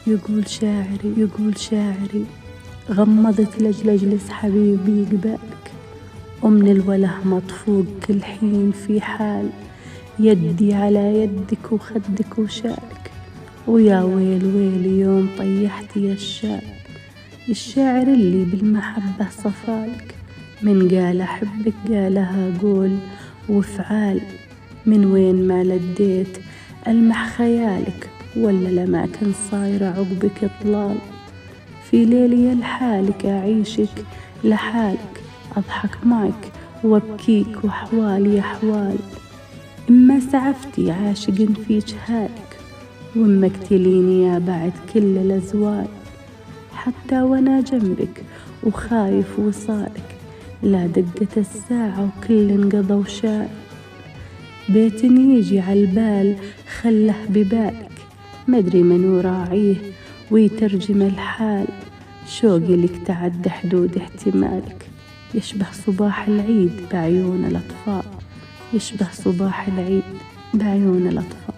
يقول شاعري يقول شاعري، غمضت لجل أجلس حبيبي قبالك، ومن الوله مطفوق كل حين في حال، يدي على يدك وخدك وشالك، ويا ويل ويل يوم طيحتي الشال. الشاعر اللي بالمحبة صفالك، من قال أحبك قالها قول وفعال، من وين ما لديت ألمح خيالك، ولا لما كان صايرة عقبك إطلال. في ليلي لحالك أعيشك لحالك، أضحك معك وأبكيك وأحوالي أحوال، إما سعفتي عاشق في جهالك، وإما اقتليني يا بعد كل الأزوال. حتى وأنا جنبك وخايف وصالك، لا دقت الساعة وكل انقضى وشال. بيت يجي عالبال خله ببالك، مدري من وراعيه ويترجم الحال. شوقي لك تعدى حدود احتمالك، يشبه صباح العيد بعيون الأطفال، يشبه صباح العيد بعيون الأطفال.